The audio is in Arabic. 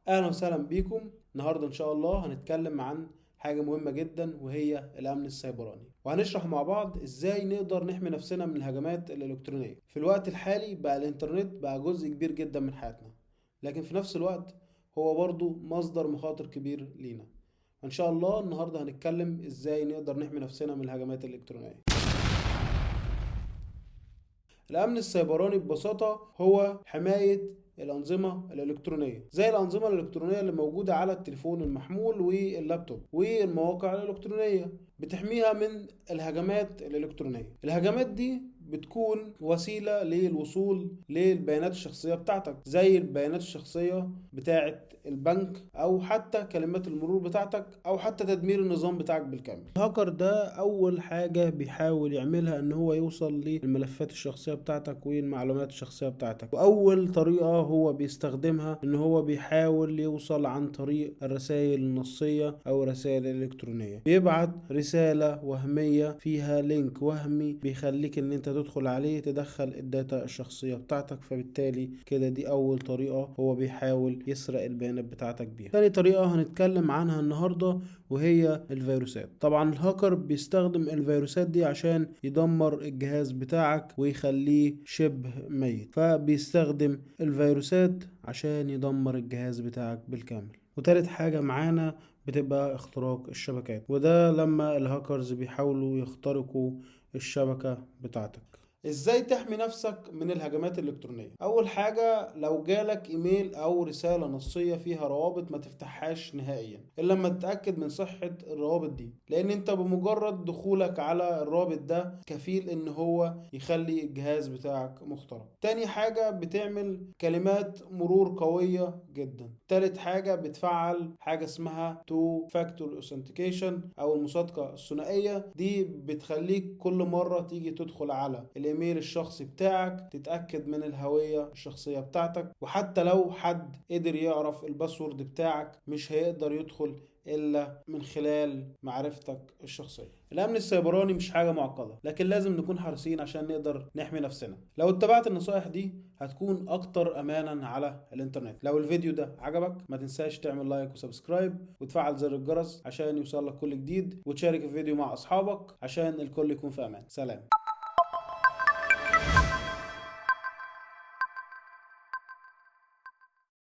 اهلا وسهلا بيكم. النهارده ان شاء الله هنتكلم عن حاجة مهمة جدا وهي الامن السيبراني، وهنشرح مع بعض ازاي نقدر نحمي نفسنا من الهجمات الالكترونية. في الوقت الحالي بقى الانترنت بقى جزء كبير جدا من حياتنا، لكن في نفس الوقت هو برضو مصدر مخاطر كبير لينا. ان شاء الله النهارده هنتكلم ازاي نقدر نحمي نفسنا من الهجمات الالكترونية. الأمن السيبراني ببساطة هو حماية الأنظمة الإلكترونية، زي الأنظمة الإلكترونية اللي موجودة على التليفون المحمول واللابتوب والمواقع الإلكترونية، بتحميها من الهجمات الإلكترونية. الهجمات دي بتكون وسيلة للوصول للبيانات الشخصية بتاعتك، زي البيانات الشخصية بتاعة البنك، أو حتى كلمات المرور بتاعتك، أو حتى تدمير النظام بتاعك بالكامل. الهاكر ده أول حاجة بيحاول يعملها إن هو يوصل للملفات الشخصية بتاعتك والمعلومات الشخصية بتاعتك، وأول طريقة هو بيستخدمها إن هو بيحاول يوصل عن طريق الرسائل النصية أو الرسائل الإلكترونية. بيبعت رسالة وهمية فيها لينك وهمي بيخليك إن أنت تدخل عليه تدخل الداتا الشخصية بتاعتك، فبالتالي كده دي أول طريقة هو بيحاول يسرق البيانات بتاعتك بيها. تاني طريقة هنتكلم عنها النهاردة وهي الفيروسات. طبعا الهاكر بيستخدم الفيروسات دي عشان يدمر الجهاز بتاعك ويخليه شبه ميت، فبيستخدم الفيروسات عشان يدمر الجهاز بتاعك بالكامل. وتالت حاجة معانا بتبقى اختراق الشبكات، وده لما الهاكرز بيحاولوا يخترقوا الشبكة بتاعتك. ازاي تحمي نفسك من الهجمات الالكترونية؟ اول حاجة، لو جالك ايميل او رسالة نصية فيها روابط ما تفتحهاش نهائيا الا لما تتأكد من صحة الروابط دي، لان انت بمجرد دخولك على الرابط ده كفيل ان هو يخلي الجهاز بتاعك مخترق. تاني حاجة، بتعمل كلمات مرور قوية جدا. تالت حاجة، بتفعل حاجة اسمها تو فاكتور اوثنتيكيشن او المصادقة الثنائية. دي بتخليك كل مرة تيجي تدخل على الايميل الشخصي بتاعك تتأكد من الهوية الشخصية بتاعتك، وحتى لو حد قدر يعرف الباسورد بتاعك مش هيقدر يدخل إلا من خلال معرفتك الشخصية. الأمن السيبراني مش حاجة معقدة، لكن لازم نكون حريصين عشان نقدر نحمي نفسنا. لو اتبعت النصائح دي هتكون أكتر أمانا على الإنترنت. لو الفيديو ده عجبك ما تنساش تعمل لايك وسبسكرايب وتفعل زر الجرس عشان يوصلك كل جديد، وتشارك الفيديو مع أصحابك عشان الكل يكون في أمان. سلام.